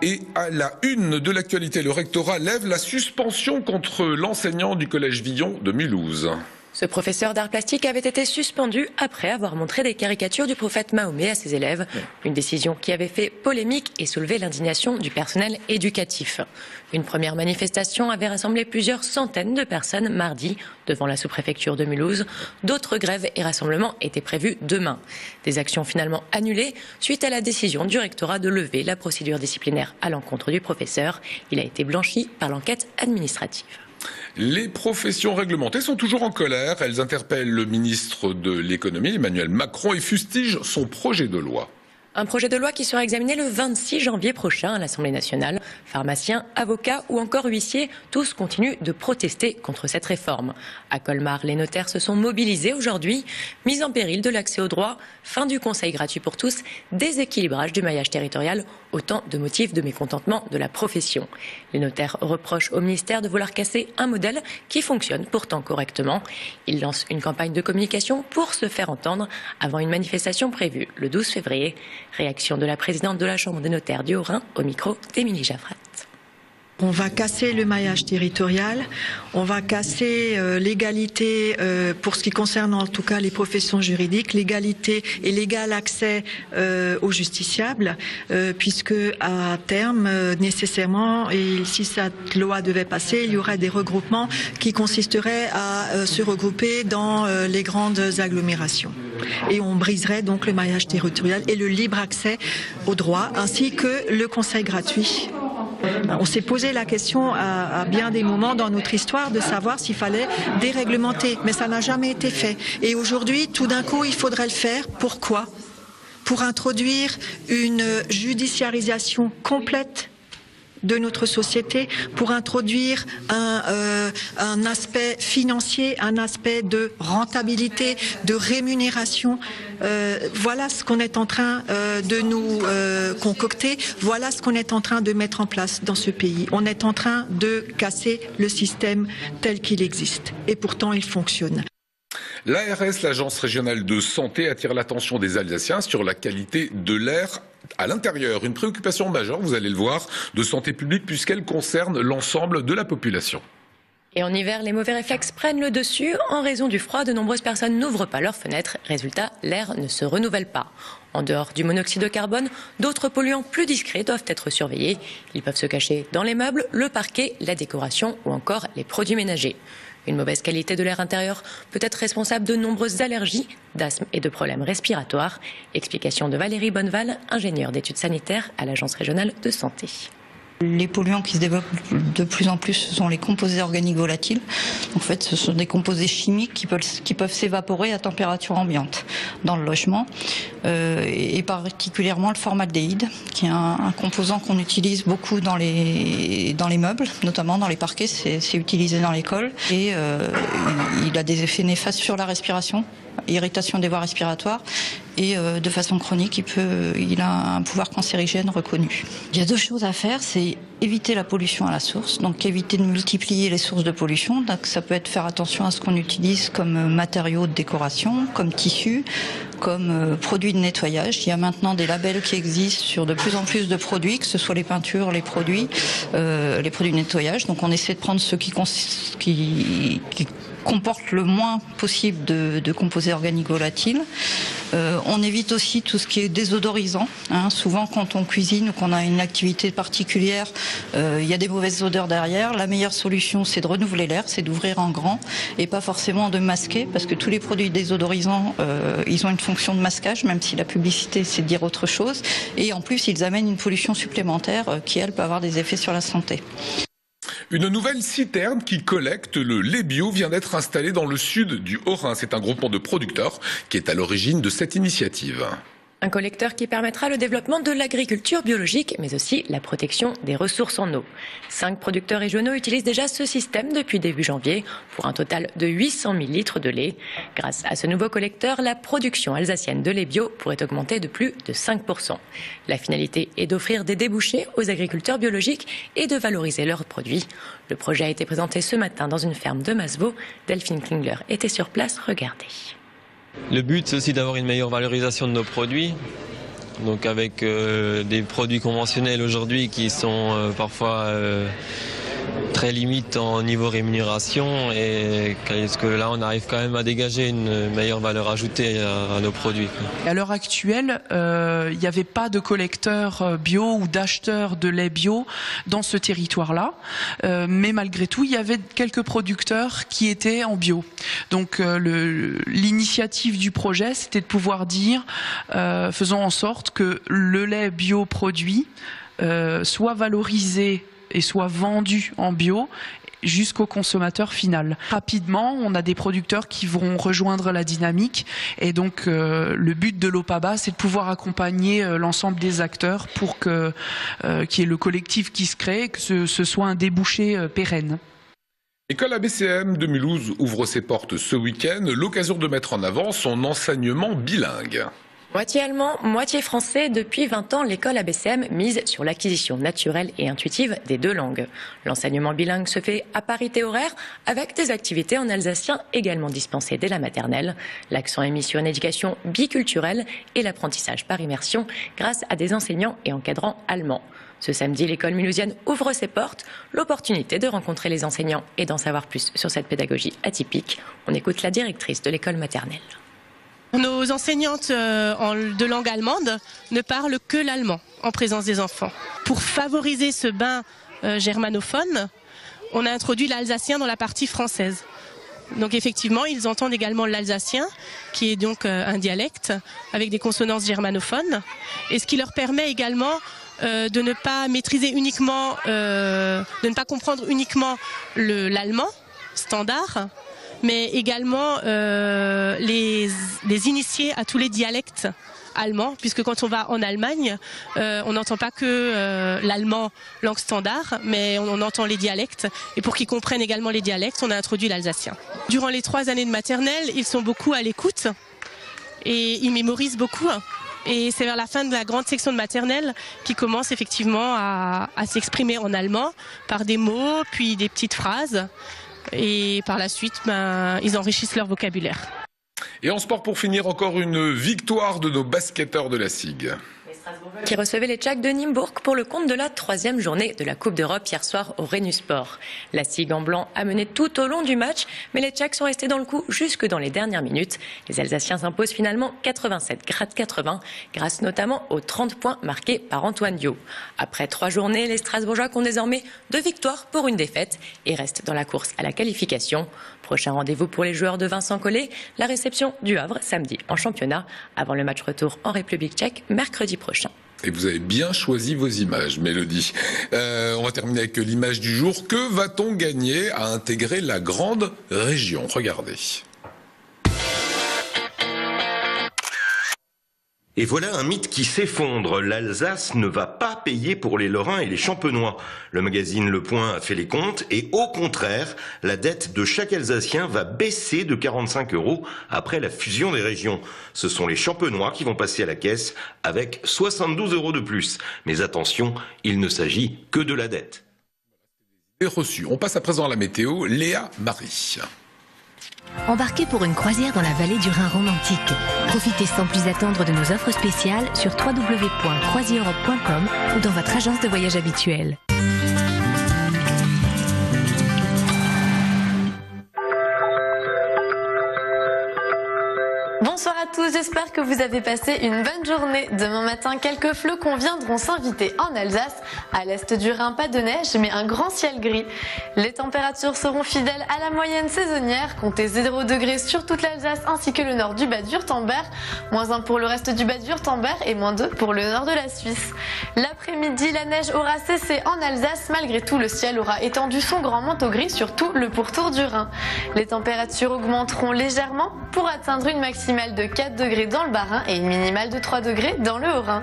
Et à la une de l'actualité, le rectorat lève la suspension contre l'enseignant du collège Villon de Mulhouse. Ce professeur d'art plastique avait été suspendu après avoir montré des caricatures du prophète Mahomet à ses élèves. Une décision qui avait fait polémique et soulevé l'indignation du personnel éducatif. Une première manifestation avait rassemblé plusieurs centaines de personnes mardi devant la sous-préfecture de Mulhouse. D'autres grèves et rassemblements étaient prévus demain. Des actions finalement annulées suite à la décision du rectorat de lever la procédure disciplinaire à l'encontre du professeur. Il a été blanchi par l'enquête administrative. Les professions réglementées sont toujours en colère. Elles interpellent le ministre de l'économie, Emmanuel Macron, et fustigent son projet de loi. Un projet de loi qui sera examiné le 26 janvier prochain à l'Assemblée nationale. Pharmaciens, avocats ou encore huissiers, tous continuent de protester contre cette réforme. À Colmar, les notaires se sont mobilisés aujourd'hui. Mise en péril de l'accès au droit, fin du conseil gratuit pour tous, déséquilibrage du maillage territorial, autant de motifs de mécontentement de la profession. Les notaires reprochent au ministère de vouloir casser un modèle qui fonctionne pourtant correctement. Ils lancent une campagne de communication pour se faire entendre avant une manifestation prévue le 12 février. Réaction de la présidente de la Chambre des notaires du Haut-Rhin au micro d'Émilie Jaffrat. On va casser le maillage territorial, on va casser l'égalité pour ce qui concerne en tout cas les professions juridiques, l'égalité et l'égal accès aux justiciables, puisque à terme, nécessairement, et si cette loi devait passer, il y aurait des regroupements qui consisteraient à se regrouper dans les grandes agglomérations. Et on briserait donc le maillage territorial et le libre accès aux droits, ainsi que le conseil gratuit. On s'est posé la question à bien des moments dans notre histoire de savoir s'il fallait déréglementer, mais ça n'a jamais été fait. Et aujourd'hui, tout d'un coup, il faudrait le faire. Pourquoi ? Pour introduire une judiciarisation complète de notre société, pour introduire un aspect financier, un aspect de rentabilité, de rémunération. Voilà ce qu'on est en train de nous concocter, voilà ce qu'on est en train de mettre en place dans ce pays. On est en train de casser le système tel qu'il existe. Et pourtant, il fonctionne. L'ARS, l'Agence régionale de santé, attire l'attention des Alsaciens sur la qualité de l'air à l'intérieur. Une préoccupation majeure, vous allez le voir, de santé publique puisqu'elle concerne l'ensemble de la population. Et en hiver, les mauvais réflexes prennent le dessus. En raison du froid, de nombreuses personnes n'ouvrent pas leurs fenêtres. Résultat, l'air ne se renouvelle pas. En dehors du monoxyde de carbone, d'autres polluants plus discrets doivent être surveillés. Ils peuvent se cacher dans les meubles, le parquet, la décoration ou encore les produits ménagers. Une mauvaise qualité de l'air intérieur peut être responsable de nombreuses allergies, d'asthme et de problèmes respiratoires. Explication de Valérie Bonneval, ingénieure d'études sanitaires à l'Agence régionale de santé. Les polluants qui se développent de plus en plus, ce sont les composés organiques volatiles. En fait, ce sont des composés chimiques qui peuvent s'évaporer à température ambiante dans le logement, et particulièrement le formaldéhyde, qui est un composant qu'on utilise beaucoup dans les meubles, notamment dans les parquets, c'est utilisé dans l'école, et il a des effets néfastes sur la respiration, irritation des voies respiratoires, et de façon chronique, il a un pouvoir cancérigène reconnu. Il y a deux choses à faire, c'est éviter la pollution à la source, donc éviter de multiplier les sources de pollution. Donc ça peut être faire attention à ce qu'on utilise comme matériaux de décoration, comme tissus, comme produits de nettoyage. Il y a maintenant des labels qui existent sur de plus en plus de produits, que ce soit les peintures, les produits de nettoyage. Donc on essaie de prendre ceux qui comportent le moins possible de composés organiques volatiles. On évite aussi tout ce qui est désodorisant. Souvent, quand on cuisine ou qu'on a une activité particulière, il y a des mauvaises odeurs derrière. La meilleure solution, c'est de renouveler l'air, c'est d'ouvrir en grand et pas forcément de masquer, parce que tous les produits désodorisants, ils ont une fonction de masquage, même si la publicité, c'est de dire autre chose. Et en plus, ils amènent une pollution supplémentaire qui, elle, peut avoir des effets sur la santé. Une nouvelle citerne qui collecte le lait bio vient d'être installée dans le sud du Haut-Rhin. C'est un groupement de producteurs qui est à l'origine de cette initiative. Un collecteur qui permettra le développement de l'agriculture biologique, mais aussi la protection des ressources en eau. 5 producteurs régionaux utilisent déjà ce système depuis début janvier, pour un total de 800 000 litres de lait. Grâce à ce nouveau collecteur, la production alsacienne de lait bio pourrait augmenter de plus de 5%. La finalité est d'offrir des débouchés aux agriculteurs biologiques et de valoriser leurs produits. Le projet a été présenté ce matin dans une ferme de Masevaux. Delphine Klingler était sur place, regardez. Le but, c'est aussi d'avoir une meilleure valorisation de nos produits Donc avec des produits conventionnels aujourd'hui qui sont parfois très limite en niveau rémunération, et est-ce que là on arrive quand même à dégager une meilleure valeur ajoutée à nos produits. À l'heure actuelle, il n'y avait pas de collecteurs bio ou d'acheteurs de lait bio dans ce territoire-là, mais malgré tout, il y avait quelques producteurs qui étaient en bio. Donc l'initiative du projet, c'était de pouvoir dire, faisons en sorte que le lait bio produit soit valorisé et soit vendu en bio jusqu'au consommateur final. Rapidement, on a des producteurs qui vont rejoindre la dynamique, et donc le but de l'OPABA, c'est de pouvoir accompagner l'ensemble des acteurs pour que qu'il y ait le collectif qui se crée, que ce soit un débouché pérenne. L'école ABCM de Mulhouse ouvre ses portes ce week-end, l'occasion de mettre en avant son enseignement bilingue. Moitié allemand, moitié français, depuis 20 ans, l'école ABCM mise sur l'acquisition naturelle et intuitive des deux langues. L'enseignement bilingue se fait à parité horaire, avec des activités en alsacien également dispensées dès la maternelle. L'accent est mis sur une éducation biculturelle et l'apprentissage par immersion grâce à des enseignants et encadrants allemands. Ce samedi, l'école mulhousienne ouvre ses portes, l'opportunité de rencontrer les enseignants et d'en savoir plus sur cette pédagogie atypique. On écoute la directrice de l'école maternelle. Nos enseignantes de langue allemande ne parlent que l'allemand en présence des enfants. Pour favoriser ce bain germanophone, on a introduit l'alsacien dans la partie française. Donc effectivement, ils entendent également l'alsacien, qui est donc un dialecte avec des consonances germanophones, et ce qui leur permet également de ne pas maîtriser uniquement, de ne pas comprendre uniquement l'allemand standard, mais également les initier à tous les dialectes allemands, puisque quand on va en Allemagne, on n'entend pas que l'allemand langue standard, mais on entend les dialectes, et pour qu'ils comprennent également les dialectes, on a introduit l'alsacien. Durant les 3 années de maternelle, ils sont beaucoup à l'écoute, et ils mémorisent beaucoup, et c'est vers la fin de la grande section de maternelle qu'ils commencent effectivement à s'exprimer en allemand, par des mots, puis des petites phrases. Et par la suite, ils enrichissent leur vocabulaire. Et en sport, pour finir, encore une victoire de nos basketteurs de la SIG. Qui recevait les Tchèques de Nimbourg pour le compte de la 3e journée de la Coupe d'Europe hier soir au Rhenus-Sport. La SIG en blanc a mené tout au long du match, mais les Tchèques sont restés dans le coup jusque dans les dernières minutes. Les Alsaciens s'imposent finalement 87-80, grâce notamment aux 30 points marqués par Antoine Dio. Après 3 journées, les Strasbourgeois ont désormais 2 victoires pour une défaite et restent dans la course à la qualification. Prochain rendez-vous pour les joueurs de Vincent Collet, la réception du Havre samedi en championnat, avant le match retour en République tchèque mercredi prochain. Et vous avez bien choisi vos images, Mélodie. On va terminer avec l'image du jour. Que va-t-on gagner à intégrer la grande région? Regardez. Et voilà un mythe qui s'effondre. L'Alsace ne va pas payer pour les Lorrains et les Champenois. Le magazine Le Point a fait les comptes et au contraire, la dette de chaque Alsacien va baisser de 45 € après la fusion des régions. Ce sont les Champenois qui vont passer à la caisse avec 72 € de plus. Mais attention, il ne s'agit que de la dette. Et reçu. On passe à présent à la météo. Léa Marie. Embarquez pour une croisière dans la vallée du Rhin romantique. Profitez sans plus attendre de nos offres spéciales sur www.croisieurope.com ou dans votre agence de voyage habituelle. Bonsoir à tous, j'espère que vous avez passé une bonne journée. Demain matin, quelques flocons viendront s'inviter en Alsace. À l'est du Rhin, pas de neige, mais un grand ciel gris. Les températures seront fidèles à la moyenne saisonnière. Comptez 0 degrés sur toute l'Alsace ainsi que le nord du Bade-Wurtemberg. -1 pour le reste du Bade-Wurtemberg et -2 pour le nord de la Suisse. L'après-midi, la neige aura cessé en Alsace. Malgré tout, le ciel aura étendu son grand manteau gris sur tout le pourtour du Rhin. Les températures augmenteront légèrement pour atteindre une maximale de 4 degrés dans le Bas-Rhin et une minimale de 3 degrés dans le Haut-Rhin.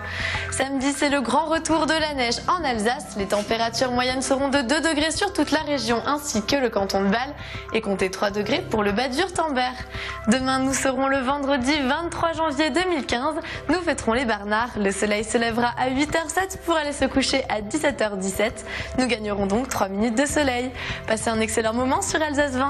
Samedi, c'est le grand retour de la neige en Alsace. Les températures moyennes seront de 2 degrés sur toute la région ainsi que le canton de Bâle et comptez 3 degrés pour le Bade-Wurtemberg. Demain, nous serons le vendredi 23 janvier 2015. Nous fêterons les Barnards. Le soleil se lèvera à 8h07 pour aller se coucher à 17h17. Nous gagnerons donc 3 minutes de soleil. Passez un excellent moment sur Alsace 20.